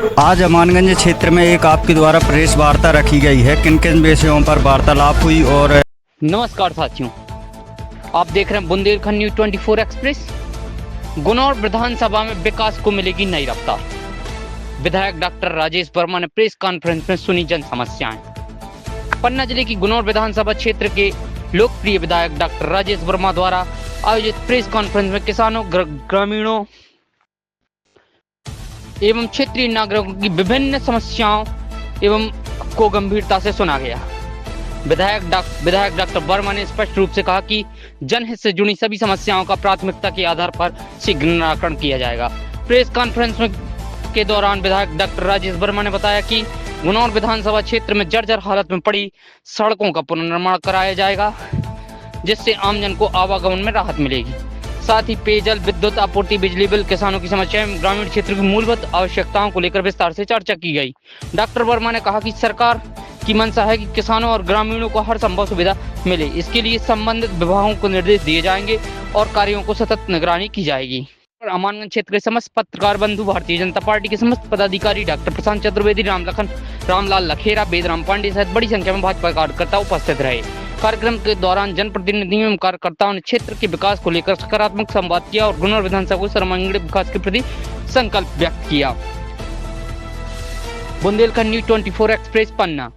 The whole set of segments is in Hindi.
आज अमानगंज क्षेत्र में एक आपके द्वारा प्रेस वार्ता रखी गई है। किन किन विषयों पर वार्तालाप हुई? और नमस्कार साथियों, आप देख रहे हैं बुंदेलखंड न्यूज 24 एक्सप्रेस। गुनौर विधानसभा में विकास को मिलेगी नई रफ्तार। विधायक डॉक्टर राजेश वर्मा ने प्रेस कॉन्फ्रेंस में सुनी जन समस्याएं। पन्ना जिले की गुनौर विधानसभा क्षेत्र के लोकप्रिय विधायक डॉक्टर राजेश वर्मा द्वारा आयोजित प्रेस कॉन्फ्रेंस में किसानों, ग्रामीणों एवं क्षेत्रीय नागरिकों की विभिन्न समस्याओं एवं को गंभीरता से सुना गया। विधायक डॉक्टर वर्मा ने स्पष्ट रूप से कहा कि जनहित से जुड़ी सभी समस्याओं का प्राथमिकता के आधार पर शीघ्र निराकरण किया जाएगा। प्रेस कॉन्फ्रेंस के दौरान विधायक डॉक्टर राजेश वर्मा ने बताया कि गुनौर विधानसभा क्षेत्र में जर्जर हालत में पड़ी सड़कों का पुनर्निर्माण कराया जाएगा, जिससे आमजन को आवागमन में राहत मिलेगी। साथ ही पेयजल, विद्युत आपूर्ति, बिजली बिल, किसानों की समस्याएं, ग्रामीण क्षेत्र की मूलभूत आवश्यकताओं को लेकर विस्तार से चर्चा की गई। डॉक्टर वर्मा ने कहा कि सरकार की मंशा है कि किसानों और ग्रामीणों को हर संभव सुविधा मिले। इसके लिए संबंधित विभागों को निर्देश दिए जाएंगे और कार्यों को सतत निगरानी की जाएगी। अमानगंज क्षेत्र के समस्त पत्रकार बंधु, भारतीय जनता पार्टी के समस्त पदाधिकारी, डॉक्टर प्रशांत चतुर्वेदी, रामलाल लखेरा, बेदराम पांडे सहित बड़ी संख्या में भाजपा कार्यकर्ता उपस्थित रहे। कार्यक्रम के दौरान जनप्रतिनिधियों एवं कार्यकर्ताओं ने क्षेत्र के विकास को लेकर सकारात्मक संवाद किया और गुनौर विधानसभा को सर्वांगीण विकास के प्रति संकल्प व्यक्त किया। बुंदेलखंड न्यूज 24 एक्सप्रेस, पन्ना।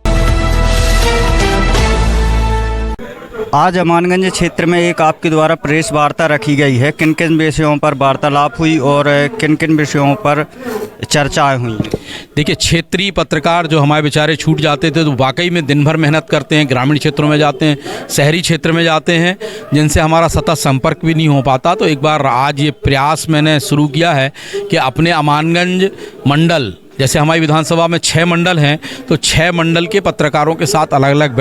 आज अमानगंज क्षेत्र में एक आपके द्वारा प्रेस वार्ता रखी गई है। किन किन विषयों पर वार्तालाप हुई और किन किन विषयों पर चर्चाएं हुई? देखिए, क्षेत्रीय पत्रकार जो हमारे बेचारे छूट जाते थे, तो वाकई में दिन भर मेहनत करते हैं, ग्रामीण क्षेत्रों में जाते हैं, शहरी क्षेत्र में जाते हैं, जिनसे हमारा सतत संपर्क भी नहीं हो पाता। तो एक बार आज ये प्रयास मैंने शुरू किया है कि अपने अमानगंज मंडल, जैसे हमारी विधानसभा में 6 मंडल हैं, तो 6 मंडल के पत्रकारों के साथ अलग अलग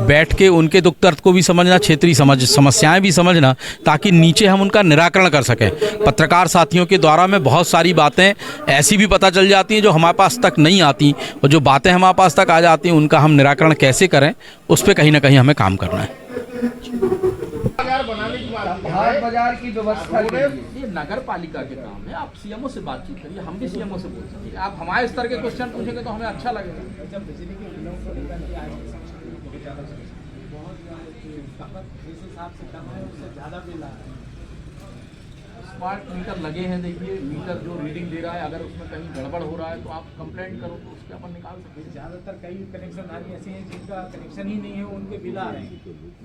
बैठ के उनके दुख दर्द को भी समझना, क्षेत्रीय समस्याएं भी समझना, ताकि नीचे हम उनका निराकरण कर सकें। पत्रकार साथियों के द्वारा में बहुत सारी बातें ऐसी भी पता चल जाती हैं जो हमारे पास तक नहीं आती, और जो बातें हमारे पास तक आ जाती हैं उनका हम निराकरण कैसे करें, उस पर कहीं ना कहीं हमें काम करना है। बाजार की व्यवस्था ये नगर पालिका के काम है। आप सीएमओ से बातचीत करिए, हम भी सीएमओ से बोल सकते हैं। आप हमारे स्तर के क्वेश्चन पूछेंगे तो हमें अच्छा लगेगा। स्मार्ट मीटर लगे हैं, देखिए मीटर जो रीडिंग दे रहा है, अगर उसमें कहीं गड़बड़ हो रहा है तो आप कंप्लेंट करो तो उसके अपन निकाल सकते हैं। ज़्यादातर कई कनेक्शन ऐसे हैं जिनका कनेक्शन ही नहीं है, उनके बिल आ रहे हैं।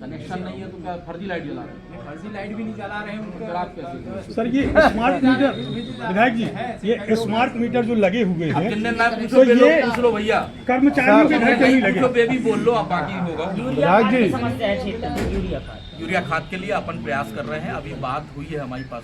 कनेक्शन नहीं है तो क्या फर्जी लाइट जला रहे हैं? फर्जी लाइट भी नहीं जला रहे हैं उनके। आप कैसे सर, ये स्मार्ट मीटर, विधायक जी, ये स्मार्ट मीटर जो लगे हुए हैं, तो ये पूछ लो भैया, कर्मचारियों के घर क्यों नहीं लगे? बेबी बोल लो, आप बाकी होगा। यूरिया खाद के लिए अपन प्रयास कर रहे हैं। अभी बात हुई है हमारी पास,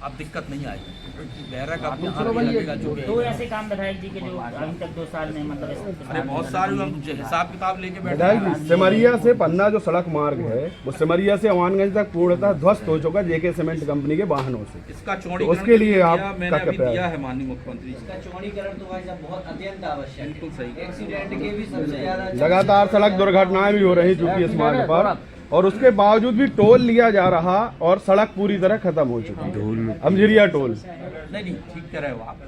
अब दिक्कत नहीं आएगी। बैरक आप लगेगा जो दो ऐसे काम विधायक जी के जो अभी तक 2 साल में मतलब अरे बहुत सारे हम हिसाब किताब लेके बैठे। विधायक जी, सिमरिया से पन्ना जो सड़क मार्ग है, वो सिमरिया से अमानगंज तक पूर्णतः ध्वस्त हो चुका जेके सीमेंट कंपनी के वाहनों से। इसका चौड़ीकरण उसके लिए आप मैंने अभी दिया है माननीय मुख्यमंत्री। इसका चौड़ीकरण तो भाई साहब बहुत अत्यंत आवश्यक है। बिल्कुल सही। एक्सीडेंट के भी सबसे ज्यादा लगातार सड़क दुर्घटनाएं भी हो रही चूंकि इस मार्ग पर, और उसके बावजूद भी टोल लिया जा रहा और सड़क पूरी तरह खत्म हो चुकी है। अमजरिया टोल नहीं ठीक कह रहे हो आप।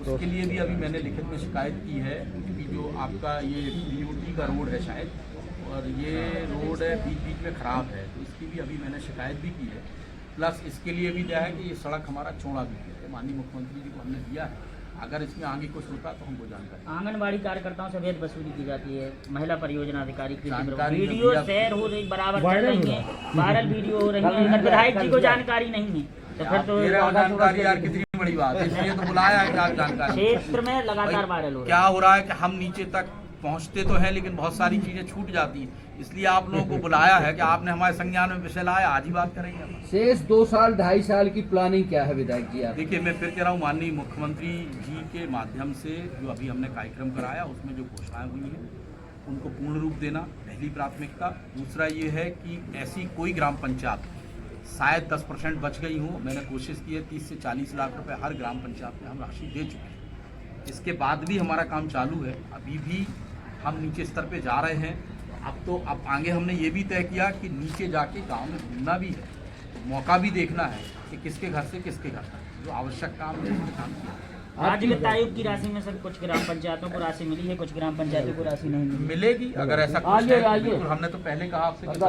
उसके लिए भी अभी मैंने लिखित में शिकायत की है कि जो आपका ये बीयूटी का रोड है शायद, और ये रोड है बीच में ख़राब है, तो इसकी भी अभी मैंने शिकायत भी की है। प्लस इसके लिए भी दिया है कि ये सड़क हमारा चौड़ा भी है, माननीय मुख्यमंत्री जी को हमने दिया है। अगर इसमें आगे कुछ होता तो हमको जानकारी। आंगनबाड़ी कार्यकर्ताओं से अवैध वसूली की जाती है। महिला परियोजना अधिकारी की वीडियो शेयर हो रही, बराबर चल रही है, वायरल वीडियो हो रही है। अगर विधायक जी को जानकारी नहीं है तो फिर तो जानकारी यार कितनी बड़ी बात है, इसलिए तो बुलाया है कि आप जानकारी। क्षेत्र में लगातार वायरल हो रहा है। क्या हो रहा है कि हम नीचे तक पहुंचते तो हैं, लेकिन बहुत सारी चीजें छूट जाती हैं, इसलिए आप लोगों को बुलाया है कि आपने हमारे संज्ञान में विषय लाया, आज ही बात करेंगे। शेष 2 साल 2.5 साल की प्लानिंग क्या है विधायक जी? देखिए, मैं फिर कह रहा हूँ, माननीय मुख्यमंत्री जी के माध्यम से जो अभी हमने कार्यक्रम कराया उसमें जो घोषणाएं हुई हैं उनको पूर्ण रूप देना पहली प्राथमिकता। दूसरा ये है कि ऐसी कोई ग्राम पंचायत शायद 10% बच गई हो, मैंने कोशिश की है 30 से 40 लाख रुपए हर ग्राम पंचायत में हम राशि दे चुके हैं। इसके बाद भी हमारा काम चालू है, अभी भी हम नीचे स्तर पे जा रहे हैं। अब आगे हमने ये भी तय किया कि नीचे जाके गांव में घूमना भी है, मौका भी देखना है कि किसके घर से किसके घर तक जो आवश्यक काम है उसमें काम किया। राज्य वित्त आयोग की राशि में सर कुछ ग्राम पंचायतों को राशि मिली है, कुछ ग्राम पंचायतों को राशि नहीं मिली। मिलेगी अगर ऐसा कुछ है, बिल्कुल। हमने तो पहले कहा आपसे कि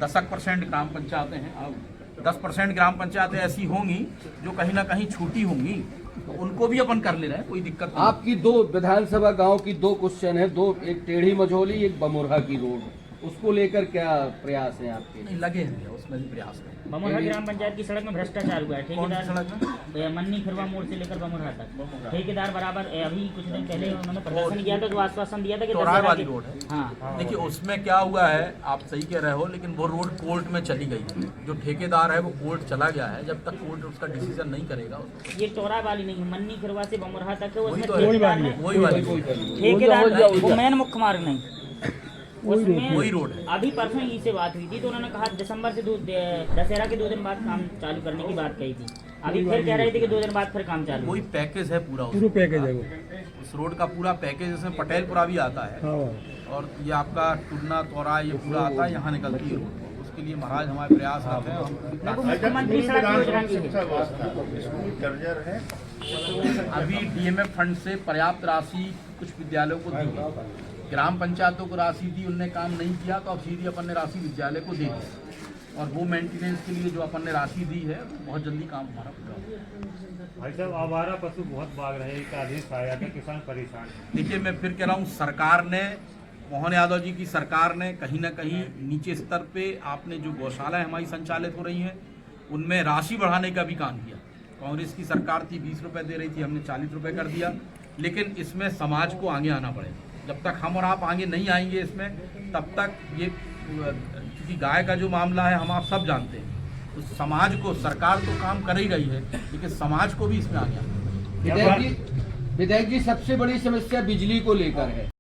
10% ग्राम पंचायतें हैं, अब 10% ग्राम पंचायतें ऐसी होंगी जो कहीं ना कहीं छूटी होंगी, तो उनको भी अपन कर ले रहे हैं, कोई दिक्कत नहीं। आपकी 2 विधानसभा गांव की 2 क्वेश्चन है, 2, एक टेढ़ी मझौली, एक बमोरहा की रोड, उसको लेकर क्या प्रयास है आपके? नहीं, लगे हैं उसमें भी प्रयास करें। बमोरहा ग्राम पंचायत की सड़क में भ्रष्टाचार हुआ है। कौन सी सड़क ठेकेदार मन्नी खरवा मोड़ से लेकर बमोरहा तक ठेकेदार बराबर अभी कुछ दिन पहले उन्होंने प्रदर्शन किया था, तो आश्वासन दिया था कि चौराहे वाली रोड है। हाँ, देखिए उसमें क्या हुआ है, आप सही कह रहे हो, लेकिन वो रोड कोर्ट में चली गई है। जो ठेकेदार है वो कोर्ट चला गया है, जब तक कोर्ट उसका डिसीजन नहीं करेगा। ये चौराहे वाली नहीं, मन्नी खरवा से बमोरहा तक है, वही उसमें तो है, ठेकेदार ने वही वाली ठेकेदार वो मेन मुख्य मार्ग नहीं, उसमें वही रोड है। अभी परसों ही से बात हुई थी, तो उन्होंने कहा दिसंबर से दशहरा के 2 दिन बाद काम चालू करने की बात कही थी। अभी फिर कह रहे थे कि 2 दिन बाद फिर काम चालू। वही पैकेज है पूरा पैकेज है वो, उस रोड का पूरा पैकेज, इसमें पटेलपुरा भी आता है और ये आपका टुन्ना तोरा ये पूरा आता है, यहाँ निकलती है रोड। उसके लिए महाराज हमारे प्रयास रहते हैं। मुख्यमंत्री सड़क योजना की है, अभी डीएमएफ फंड से पर्याप्त राशि कुछ विद्यालयों को दी है, ग्राम पंचायतों को राशि दी, उनने काम नहीं किया तो अब सीधी अपन ने राशि विद्यालय को दे दी, और वो मेंटेनेंस के लिए जो अपन ने राशि दी है बहुत जल्दी काम हमारा पूरा होगा। भाई साहब आवारा पशु बहुत भाग रहे हैं, का आदेश आया था, किसान परेशान। देखिए मैं फिर कह रहा हूँ, सरकार ने, मोहन यादव जी की सरकार ने कहीं ना कहीं नीचे स्तर पे आपने जो गौशालाएं हमारी संचालित हो रही हैं उनमें राशि बढ़ाने का भी काम किया। कांग्रेस की सरकार थी 20 रुपये दे रही थी, हमने 40 रुपये कर दिया, लेकिन इसमें समाज को आगे आना पड़ेगा। जब तक हम और आप आगे नहीं आएंगे इसमें, तब तक ये, क्योंकि गाय का जो मामला है हम आप सब जानते हैं, तो समाज को, सरकार तो काम कर ही रही है लेकिन समाज को भी इसमें आगे आना। विधायक जी सबसे बड़ी समस्या बिजली को लेकर है।